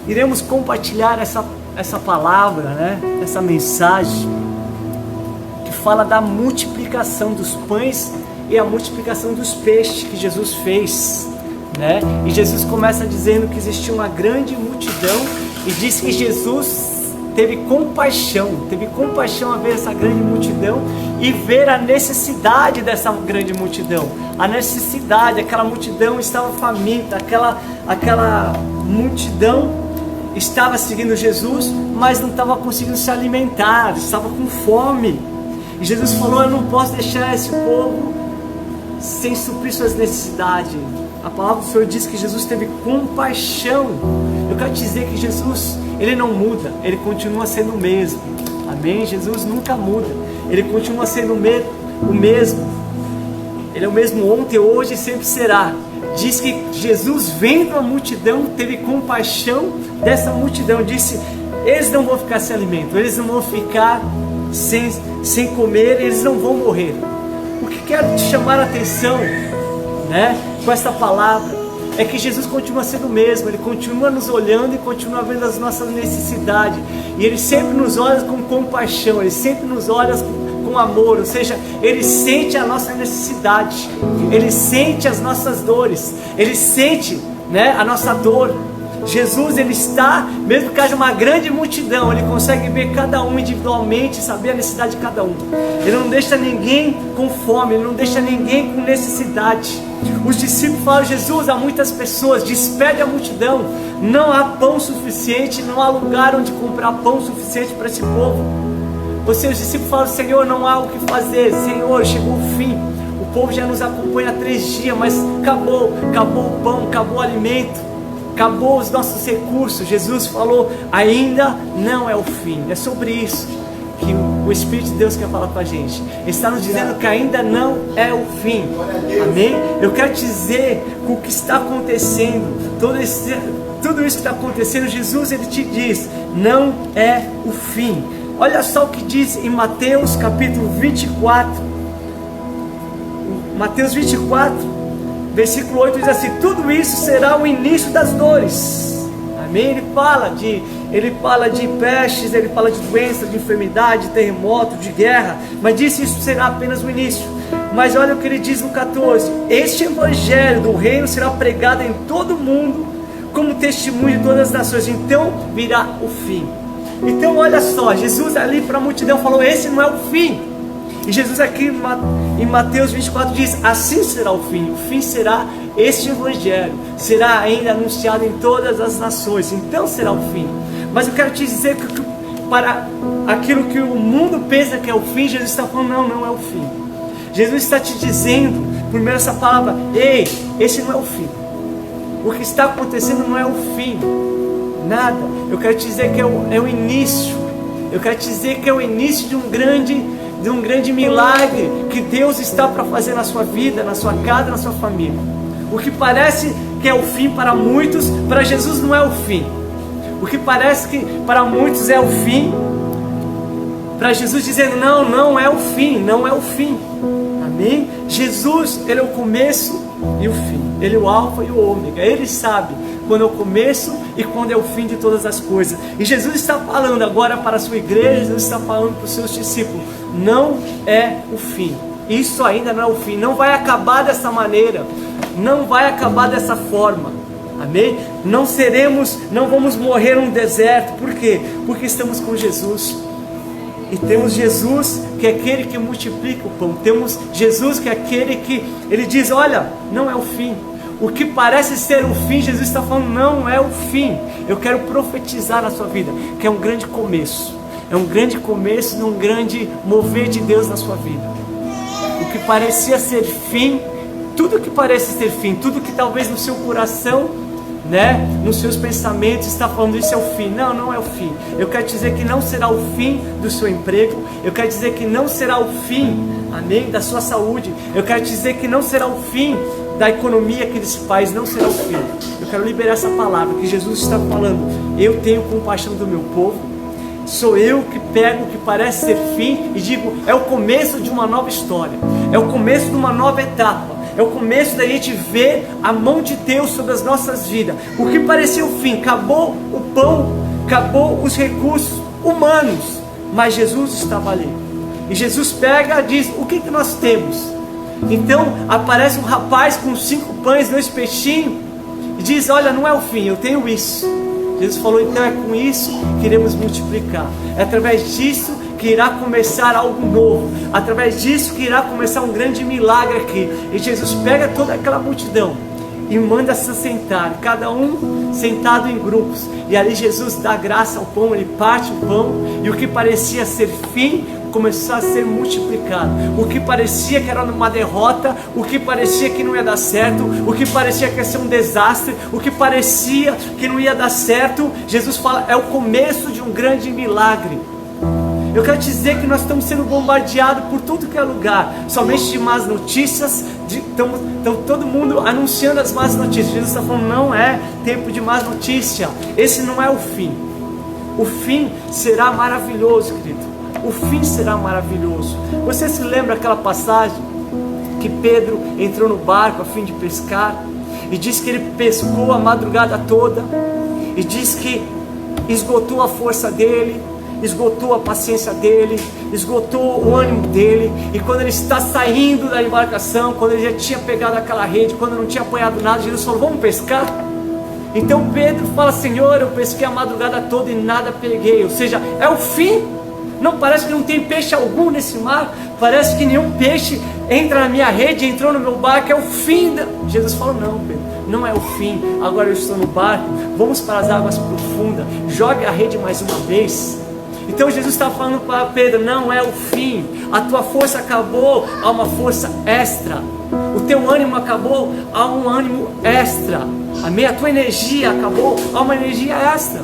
iremos compartilhar essa palavra, né? Essa mensagem que fala da multiplicação dos pães e a multiplicação dos peixes que Jesus fez, né? E Jesus começa dizendo que existia uma grande multidão e diz que Jesus teve compaixão a ver essa grande multidão e ver a necessidade dessa grande multidão. A necessidade, aquela multidão estava faminta, aquela multidão estava seguindo Jesus, mas não estava conseguindo se alimentar, estava com fome. E Jesus falou: eu não posso deixar esse povo sem suprir suas necessidades. A palavra do Senhor diz que Jesus teve compaixão. Eu quero te dizer que Jesus, Ele não muda, Ele continua sendo o mesmo. Amém? Jesus nunca muda, Ele continua sendo o mesmo. Ele é o mesmo ontem, hoje e sempre será. Diz que Jesus, vendo a multidão, teve compaixão dessa multidão. Disse: eles não vão ficar sem alimento, eles não vão ficar sem comer, eles não vão morrer. O que quero te chamar a atenção, né, com essa palavra, é que Jesus continua sendo o mesmo. Ele continua nos olhando e continua vendo as nossas necessidades. E Ele sempre nos olha com compaixão, Ele sempre nos olha com amor. Ou seja, Ele sente a nossa necessidade, Ele sente as nossas dores, Ele sente, né, a nossa dor. Jesus, Ele está, mesmo que haja uma grande multidão, Ele consegue ver cada um individualmente, saber a necessidade de cada um. Ele não deixa ninguém com fome, Ele não deixa ninguém com necessidade. Os discípulos falaram: Jesus, há muitas pessoas, despede a multidão, não há pão suficiente, não há lugar onde comprar pão suficiente para esse povo. Os seus discípulos falaram: Senhor, não há o que fazer, Senhor, chegou o fim, o povo já nos acompanha há 3 dias, mas acabou o pão, acabou o alimento, acabou os nossos recursos. Jesus falou: ainda não é o fim. É sobre isso que o Espírito de Deus quer falar com a gente. Ele está nos dizendo que ainda não é o fim. Amém? Eu quero te dizer que o que está acontecendo, tudo isso que está acontecendo, Jesus, Ele te diz: não é o fim. Olha só o que diz em Mateus capítulo 24. Mateus 24, versículo 8 diz assim: tudo isso será o início das dores. Amém? Ele fala de pestes, ele fala de doenças, de enfermidade, de terremoto, de guerra, mas diz que isso será apenas o início. Mas olha o que ele diz no 14: este evangelho do reino será pregado em todo o mundo como testemunho de todas as nações, então virá o fim. Então olha só, Jesus ali para a multidão falou: esse não é o fim. E Jesus aqui em Mateus 24 diz: assim será o fim será este evangelho, será ainda anunciado em todas as nações, então será o fim. Mas eu quero te dizer que para aquilo que o mundo pensa que é o fim, Jesus está falando: não é o fim. Jesus está te dizendo, por meio dessa palavra: ei, esse não é o fim. O que está acontecendo não é o fim, nada. Eu quero te dizer que é o início. Eu quero te dizer que é o início de um grande milagre que Deus está para fazer na sua vida, na sua casa, na sua família. O que parece que é o fim para muitos, para Jesus não é o fim. O que parece que para muitos é o fim, para Jesus dizendo: não é o fim, não é o fim. Amém? Jesus, Ele é o começo e o fim. Ele é o alfa e o ômega. Ele sabe quando é o começo e quando é o fim de todas as coisas. E Jesus está falando agora para a sua igreja, Jesus está falando para os seus discípulos: não é o fim. Isso ainda não é o fim. Não vai acabar dessa maneira. Não vai acabar dessa forma. Amém? Não vamos morrer no deserto. Por quê? Porque estamos com Jesus. E temos Jesus, que é aquele que multiplica o pão. Temos Jesus, que é aquele que Ele diz: olha, não é o fim. O que parece ser o fim, Jesus está falando: não é o fim. Eu quero profetizar na sua vida que é um grande começo. É um grande começo de um grande mover de Deus na sua vida. O que parecia ser fim, tudo que parece ser fim, tudo que talvez no seu coração, né, nos seus pensamentos está falando: isso é o fim. Não é o fim. Eu quero dizer que não será o fim do seu emprego. Eu quero dizer que não será o fim, amém, da sua saúde. Eu quero dizer que não será o fim da economia que Ele faz. Não será o fim. Eu quero liberar essa palavra que Jesus está falando: eu tenho compaixão do meu povo. Sou eu que pego o que parece ser fim e digo: é o começo de uma nova história, é o começo de uma nova etapa, é o começo da gente ver a mão de Deus sobre as nossas vidas. O que parecia o fim, acabou o pão, acabou os recursos humanos, mas Jesus estava ali. E Jesus pega e diz: o que nós temos? Então aparece um rapaz com 5 pães, 2 peixinhos, e diz: olha, não é o fim, eu tenho isso. Jesus falou: então é com isso que iremos multiplicar, é através disso que irá começar algo novo, através disso que irá começar um grande milagre aqui. E Jesus pega toda aquela multidão e manda se sentar, cada um sentado em grupos, e ali Jesus dá graça ao pão, ele parte o pão, e o que parecia ser fim começou a ser multiplicado. O que parecia que era uma derrota, o que parecia que não ia dar certo, o que parecia que ia ser um desastre, o que parecia que não ia dar certo, Jesus fala: é o começo de um grande milagre. Eu quero te dizer que nós estamos sendo bombardeados por tudo que é lugar, somente de más notícias, então todo mundo anunciando as más notícias. Jesus está falando: não é tempo de más notícia, esse não é o fim. O fim será maravilhoso, querido. O fim será maravilhoso. Você se lembra aquela passagem que Pedro entrou no barco a fim de pescar, e diz que ele pescou a madrugada toda, e diz que esgotou a força dele, esgotou a paciência dele, esgotou o ânimo dele, e quando ele está saindo da embarcação, quando ele já tinha pegado aquela rede, quando não tinha apanhado nada, Jesus falou: vamos pescar? Então Pedro fala: Senhor, eu pesquei a madrugada toda e nada peguei. Ou seja, é o fim. Não parece que não tem peixe algum nesse mar, parece que nenhum peixe entra na minha rede, entrou no meu barco, é o fim. Jesus falou: não, Pedro, não é o fim, agora eu estou no barco, vamos para as águas profundas, jogue a rede mais uma vez. Então Jesus está falando para Pedro: não é o fim, a tua força acabou, há uma força extra, o teu ânimo acabou, há um ânimo extra, amém? A tua energia acabou, há uma energia extra,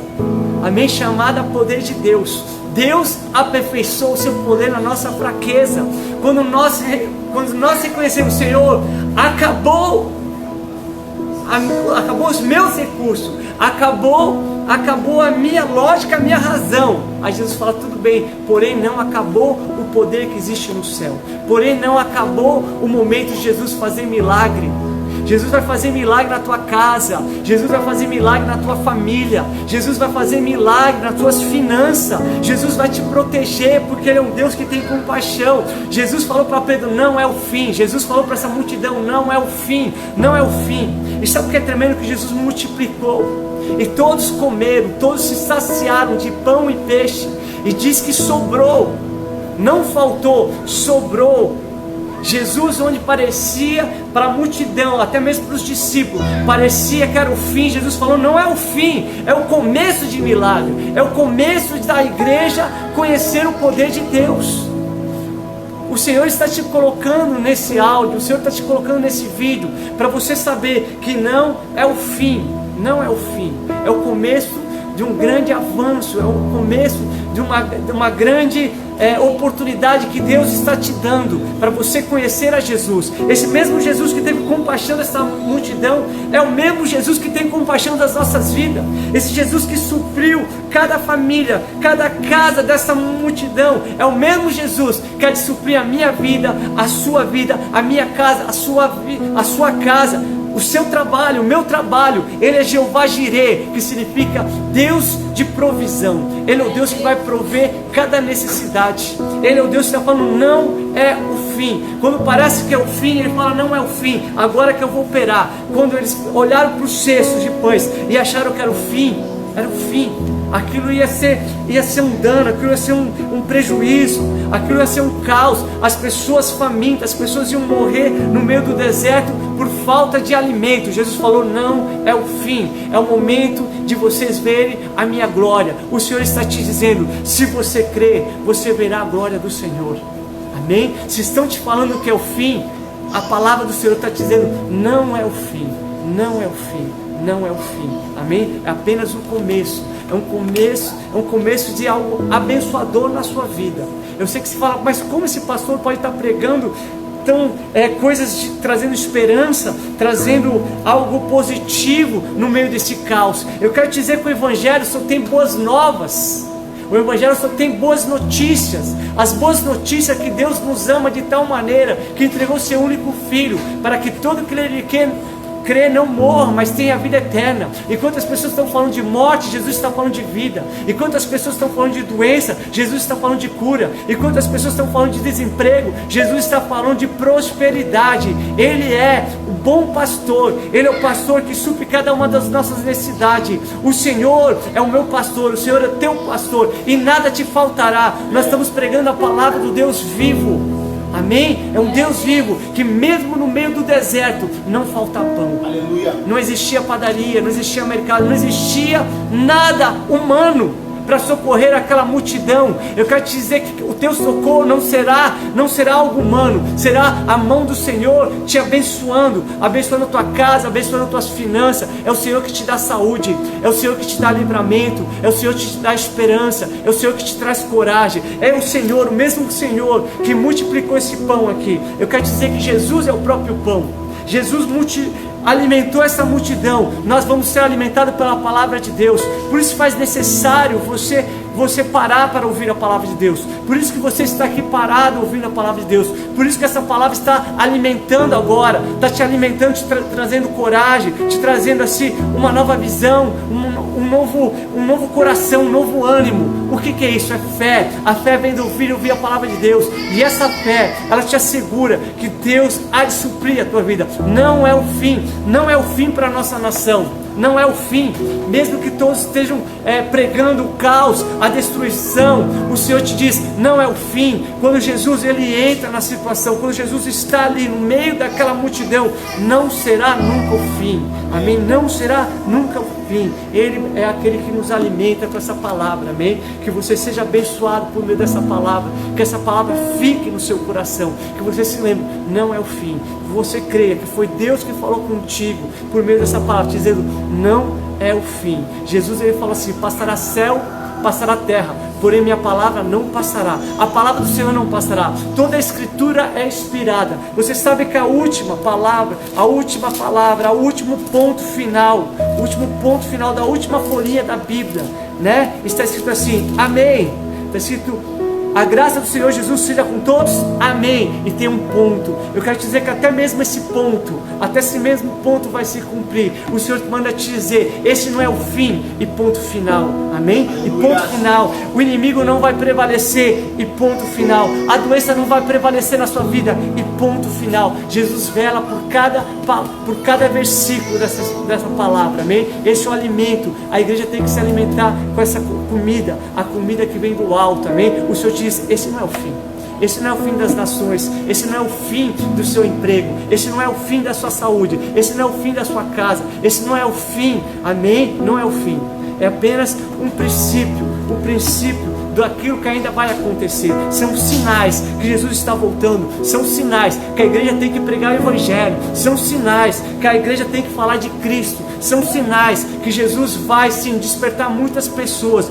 amém? Chamada poder de Deus. Deus aperfeiçoou o seu poder na nossa fraqueza. Quando nós reconhecemos: Senhor, acabou os meus recursos, acabou a minha lógica, a minha razão. Aí Jesus fala: tudo bem, porém não acabou o poder que existe no céu, porém não acabou o momento de Jesus fazer milagre. Jesus vai fazer milagre na tua casa, Jesus vai fazer milagre na tua família, Jesus vai fazer milagre nas tuas finanças, Jesus vai te proteger, porque Ele é um Deus que tem compaixão. Jesus falou para Pedro: não é o fim. Jesus falou para essa multidão: não é o fim, não é o fim. E sabe o que é tremendo? Que Jesus multiplicou, e todos comeram, todos se saciaram de pão e peixe, e diz que sobrou, não faltou, sobrou. Jesus, onde parecia para a multidão, até mesmo para os discípulos, parecia que era o fim, Jesus falou: não é o fim, é o começo de milagre, é o começo da igreja conhecer o poder de Deus. O Senhor está te colocando nesse áudio, o Senhor está te colocando nesse vídeo, para você saber que não é o fim, não é o fim, é o começo de um grande avanço, é o começo de uma grande oportunidade que Deus está te dando para você conhecer a Jesus. Esse mesmo Jesus que teve compaixão dessa multidão é o mesmo Jesus que tem compaixão das nossas vidas. Esse Jesus que supriu cada família, cada casa dessa multidão, é o mesmo Jesus que há de suprir a minha vida, a minha casa, a sua casa, o seu trabalho, o meu trabalho. Ele é Jeová Jireh, que significa Deus de provisão. Ele é o Deus que vai prover cada necessidade. Ele é o Deus que está falando: não é o fim. Quando parece que é o fim, Ele fala: não é o fim, agora que eu vou operar. Quando eles olharam para os cestos de pães e acharam que era o fim, era o fim. Aquilo ia ser um dano, aquilo ia ser um prejuízo, aquilo ia ser um caos. As pessoas famintas, as pessoas iam morrer no meio do deserto por falta de alimento. Jesus falou: não é o fim, é o momento de vocês verem a minha glória. O Senhor está te dizendo: se você crer, você verá a glória do Senhor. Amém? Se estão te falando que é o fim, a palavra do Senhor está te dizendo: não é o fim, não é o fim, não é o fim. Amém? É apenas um começo. É um começo de algo abençoador na sua vida. Eu sei que você fala: mas como esse pastor pode estar pregando coisas trazendo esperança, trazendo algo positivo no meio desse caos? Eu quero te dizer que o Evangelho só tem boas novas. O Evangelho só tem boas notícias. As boas notícias é que Deus nos ama de tal maneira que entregou seu único Filho, para que todo aquele que crê não morra, mas tenha a vida eterna. Enquanto as pessoas estão falando de morte, Jesus está falando de vida. Enquanto as pessoas estão falando de doença, Jesus está falando de cura. Enquanto as pessoas estão falando de desemprego, Jesus está falando de prosperidade. Ele é o bom pastor. Ele é o pastor que supre cada uma das nossas necessidades. O Senhor é o meu pastor, o Senhor é o teu pastor, e nada te faltará. Nós estamos pregando a palavra do Deus vivo. Amém? É um Deus vivo, que mesmo no meio do deserto não falta pão. Aleluia. Não existia padaria, não existia mercado, não existia nada humano para socorrer aquela multidão. Eu quero te dizer que o teu socorro não será algo humano, será a mão do Senhor te abençoando a tua casa, abençoando as tuas finanças. É o Senhor que te dá saúde, é o Senhor que te dá livramento, é o Senhor que te dá esperança, é o Senhor que te traz coragem. É o Senhor, o mesmo Senhor que multiplicou esse pão aqui. Eu quero te dizer que Jesus é o próprio pão. Jesus alimentou essa multidão. Nós vamos ser alimentados pela palavra de Deus. Por isso faz necessário você parar para ouvir a palavra de Deus. Por isso que você está aqui parado ouvindo a palavra de Deus. Por isso que essa palavra está alimentando agora, está te alimentando, te trazendo coragem, te trazendo assim uma nova visão, um novo coração, um novo ânimo. O que é isso? É fé. A fé vem do ouvir a palavra de Deus. E essa fé, ela te assegura que Deus há de suprir a tua vida. Não é o fim, não é o fim para a nossa nação. Não é o fim, mesmo que todos estejam pregando o caos, a destruição, o Senhor te diz, não é o fim. Quando Jesus ele entra na situação, quando Jesus está ali no meio daquela multidão, não será nunca o fim, amém? Não será nunca o fim. Ele é aquele que nos alimenta com essa palavra, amém? Que você seja abençoado por meio dessa palavra, que essa palavra fique no seu coração, que você se lembre, não é o fim. Você creia que foi Deus que falou contigo por meio dessa palavra, dizendo, não é o fim. Jesus ele falou assim, passará céu, passará terra, porém minha palavra não passará. A palavra do Senhor não passará. Toda a escritura é inspirada. Você sabe que a última palavra, o último ponto final da última folhinha da Bíblia, né? Está escrito assim, amém. Está escrito, a graça do Senhor Jesus seja com todos, amém. E tem um ponto. Eu quero te dizer que até mesmo esse mesmo ponto vai se cumprir. O Senhor manda te dizer, esse não é o fim e ponto final, amém? E ponto final. O inimigo não vai prevalecer e ponto final. A doença não vai prevalecer na sua vida e ponto final. Jesus vela por cada versículo dessa palavra, amém? Esse é o alimento. A igreja tem que se alimentar com essa comida, a comida que vem do alto, amém? O Senhor diz, esse não é o fim. Esse não é o fim das nações, esse não é o fim do seu emprego, esse não é o fim da sua saúde, esse não é o fim da sua casa, esse não é o fim, amém? Não é o fim, é apenas um princípio, o princípio daquilo que ainda vai acontecer. São sinais que Jesus está voltando, são sinais que a igreja tem que pregar o Evangelho, são sinais que a igreja tem que falar de Cristo, são sinais que Jesus vai sim despertar muitas pessoas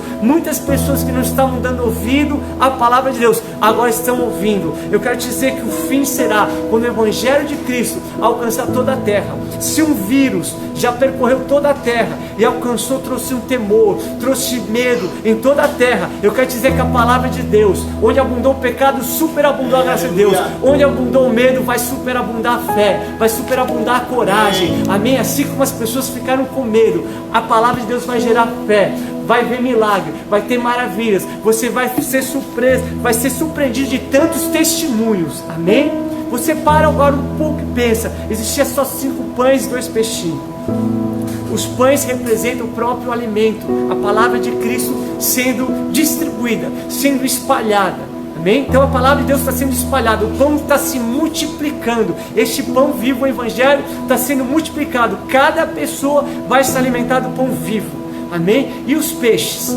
que não estavam dando ouvido à palavra de Deus, agora estão ouvindo. Eu quero te dizer que o fim será quando o Evangelho de Cristo alcançar toda a terra. Se um vírus já percorreu toda a terra e alcançou, trouxe um temor, trouxe medo em toda a terra, eu quero te dizer que a palavra de Deus, onde abundou o pecado, superabundou a graça de Deus. Onde abundou o medo, vai superabundar a fé, vai superabundar a coragem, amém? Assim como as pessoas ficaram com medo, a palavra de Deus vai gerar fé, vai ver milagre, vai ter maravilhas, você vai ser surpreso, vai ser surpreendido de tantos testemunhos, amém? Você para agora um pouco e pensa, existia só 5 pães e 2 peixinhos. Os pães representam o próprio alimento, a palavra de Cristo sendo distribuída, sendo espalhada, amém? Então a palavra de Deus está sendo espalhada, o pão está se multiplicando, este pão vivo, o Evangelho está sendo multiplicado, cada pessoa vai se alimentar do pão vivo, amém? E os peixes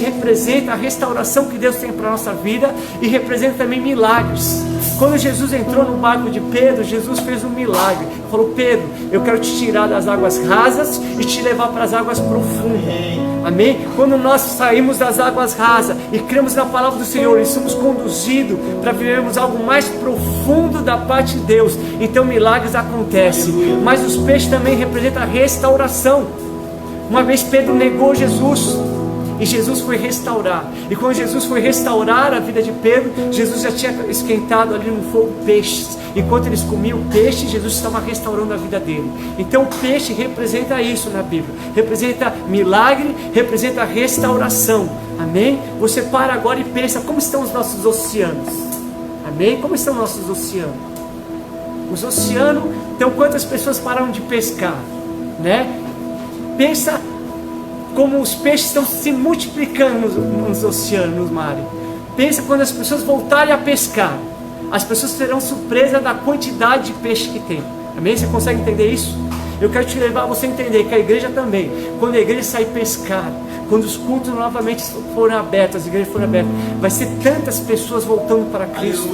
representam a restauração que Deus tem para a nossa vida e representam também milagres. Quando Jesus entrou no barco de Pedro, Jesus fez um milagre. Ele falou, Pedro, eu quero te tirar das águas rasas e te levar para as águas profundas, amém? Quando nós saímos das águas rasas e cremos na palavra do Senhor e somos conduzidos para vivermos algo mais profundo da parte de Deus, então milagres acontecem. Mas os peixes também representam a restauração. Uma vez Pedro negou Jesus, e Jesus foi restaurar. E quando Jesus foi restaurar a vida de Pedro, Jesus já tinha esquentado ali no fogo peixes. Enquanto eles comiam peixe, Jesus estava restaurando a vida dele. Então o peixe representa isso na Bíblia, representa milagre, representa restauração. Amém? Você para agora e pensa, como estão os nossos oceanos? Amém? Como estão nossos oceanos? Os oceanos, então quantas pessoas pararam de pescar, né? Pensa como os peixes estão se multiplicando nos oceanos, nos mares. Pensa quando as pessoas voltarem a pescar, as pessoas serão surpresas da quantidade de peixe que tem. Amém? Você consegue entender isso? Eu quero te levar a você entender que a igreja também, quando a igreja sair pescar, quando os cultos novamente forem abertos, as igrejas forem abertas, vai ser tantas pessoas voltando para Cristo.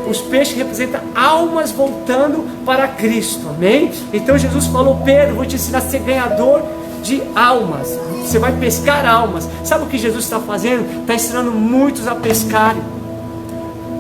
Os peixes representam almas voltando para Cristo. Amém? Então Jesus falou: Pedro, vou te ensinar a ser ganhador de almas. Você vai pescar almas. Sabe o que Jesus está fazendo? Está ensinando muitos a pescarem.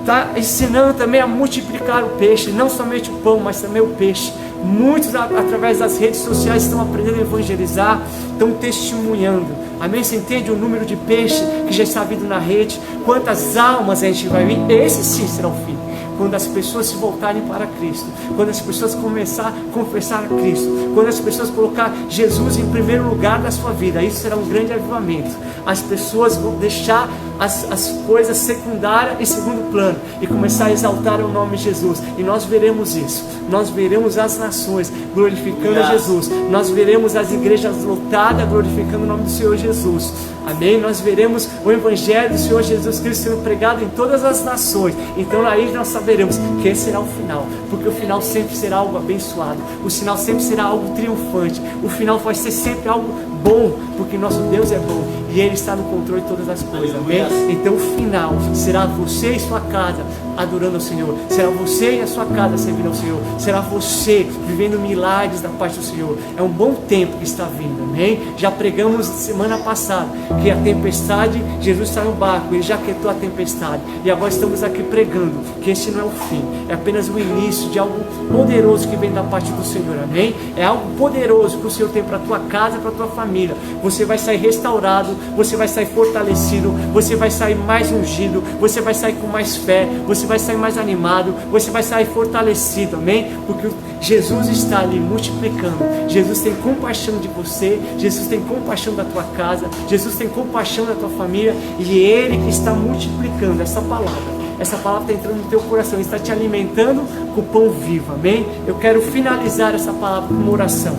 Está ensinando também a multiplicar o peixe, não somente o pão, mas também o peixe. Muitos, através das redes sociais, estão aprendendo a evangelizar, estão testemunhando. Amém? Você entende o número de peixe que já está vindo na rede? Quantas almas a gente vai vir? Esse sim será o fim. Quando as pessoas se voltarem para Cristo, quando as pessoas começar a confessar a Cristo, quando as pessoas colocar Jesus em primeiro lugar da sua vida, isso será um grande avivamento. As pessoas vão deixar as coisas secundárias em segundo plano e começar a exaltar o nome de Jesus. E nós veremos isso. Nós veremos as nações glorificando a Jesus. Nós veremos as igrejas lotadas glorificando o nome do Senhor Jesus. Amém? Nós veremos o Evangelho do Senhor Jesus Cristo sendo pregado em todas as nações. Então aí nós saberemos que esse será o final, porque o final sempre será algo abençoado, o final sempre será algo triunfante, o final vai ser sempre algo bom, porque nosso Deus é bom e Ele está no controle de todas as coisas. Amém? Então o final será você e sua casa adorando ao Senhor, será você e a sua casa servindo ao Senhor, será você vivendo milagres da parte do Senhor. É um bom tempo que está vindo. Amém? Já pregamos semana passada que a tempestade, Jesus está no barco, Ele já aquietou a tempestade, e agora estamos aqui pregando que esse não é o fim, é apenas o início de algo poderoso que vem da parte do Senhor. Amém? É algo poderoso que o Senhor tem para a tua casa, para a tua família. Você vai sair restaurado, você vai sair fortalecido, você vai sair mais ungido, você vai sair com mais fé, você vai sair mais animado, você vai sair fortalecido. Amém? Porque Jesus está ali multiplicando. Jesus tem compaixão de você, Jesus tem compaixão da tua casa, Jesus tem compaixão da tua família, e Ele que está multiplicando essa palavra. Essa palavra está entrando no teu coração, está te alimentando com o pão vivo. Amém? Eu quero finalizar essa palavra com uma oração.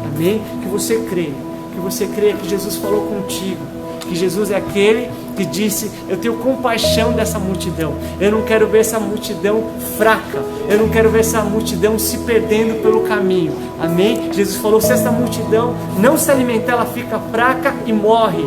Amém? Que você creia que Jesus falou contigo, que Jesus é aquele que disse: eu tenho compaixão dessa multidão, eu não quero ver essa multidão fraca, eu não quero ver essa multidão se perdendo pelo caminho. Amém? Jesus falou: se essa multidão não se alimentar, ela fica fraca e morre.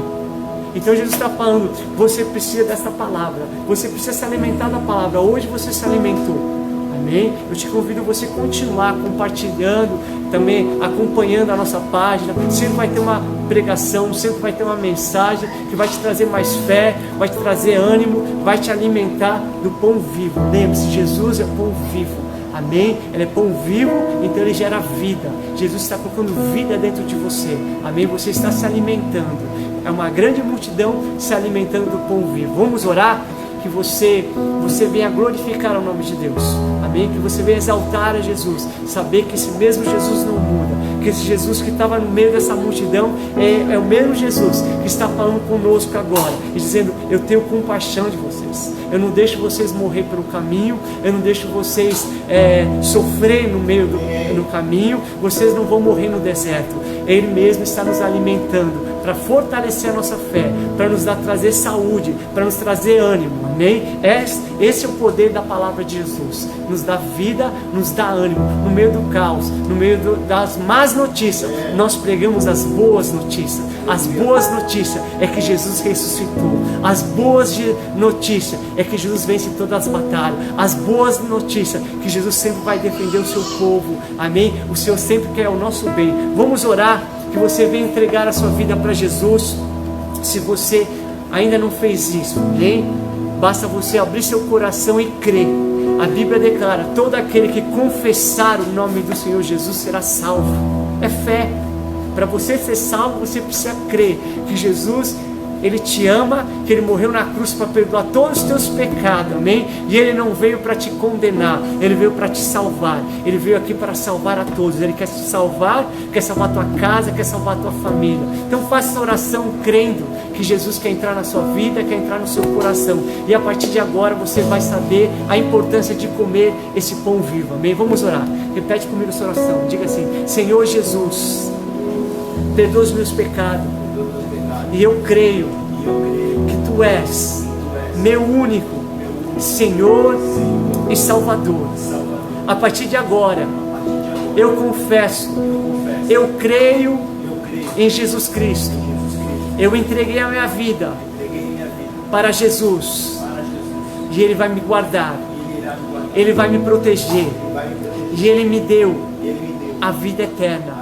Então Jesus está falando: você precisa dessa palavra, você precisa se alimentar da palavra. Hoje você se alimentou. Amém? Eu te convido a você continuar compartilhando, também acompanhando a nossa página. Sempre vai ter uma pregação, sempre vai ter uma mensagem que vai te trazer mais fé, vai te trazer ânimo, vai te alimentar do pão vivo. Lembre-se, Jesus é pão vivo. Amém? Ele é pão vivo, então Ele gera vida. Jesus está colocando vida dentro de você. Amém? Você está se alimentando. É uma grande multidão se alimentando do pão vivo. Vamos orar? Que você venha glorificar o nome de Deus. Amém? Que você venha exaltar a Jesus. Saber que esse mesmo Jesus não muda. Que esse Jesus que estava no meio dessa multidão é o mesmo Jesus que está falando conosco agora. E dizendo: eu tenho compaixão de vocês. Eu não deixo vocês morrer pelo caminho. Eu não deixo vocês sofrer no caminho. Vocês não vão morrer no deserto. Ele mesmo está nos alimentando para fortalecer a nossa fé, para nos trazer saúde, para nos trazer ânimo. Amém? Esse é o poder da palavra de Jesus. Nos dá vida, nos dá ânimo. No meio do caos, no meio das más notícias, nós pregamos as boas notícias. As boas notícias é que Jesus ressuscitou. As boas notícias é que Jesus vence todas as batalhas. As boas notícias é que Jesus sempre vai defender o seu povo. Amém? O Senhor sempre quer o nosso bem. Vamos orar, que você venha entregar a sua vida para Jesus. Se você ainda não fez isso, amém? Basta você abrir seu coração e crer. A Bíblia declara: todo aquele que confessar o nome do Senhor Jesus será salvo. É fé. Para você ser salvo, você precisa crer que Jesus Ele te ama, que Ele morreu na cruz para perdoar todos os teus pecados, amém? E Ele não veio para te condenar, Ele veio para te salvar. Ele veio aqui para salvar a todos. Ele quer te salvar, quer salvar a tua casa, quer salvar a tua família. Então faça essa oração crendo que Jesus quer entrar na sua vida, quer entrar no seu coração. E a partir de agora você vai saber a importância de comer esse pão vivo, amém? Vamos orar. Repete comigo essa oração. Diga assim: Senhor Jesus, perdoa os meus pecados. E eu creio que Tu és meu único Senhor e Salvador. A partir de agora, eu confesso, eu creio em Jesus Cristo. Eu entreguei a minha vida para Jesus. E Ele vai me guardar, Ele vai me proteger. E Ele me deu a vida eterna.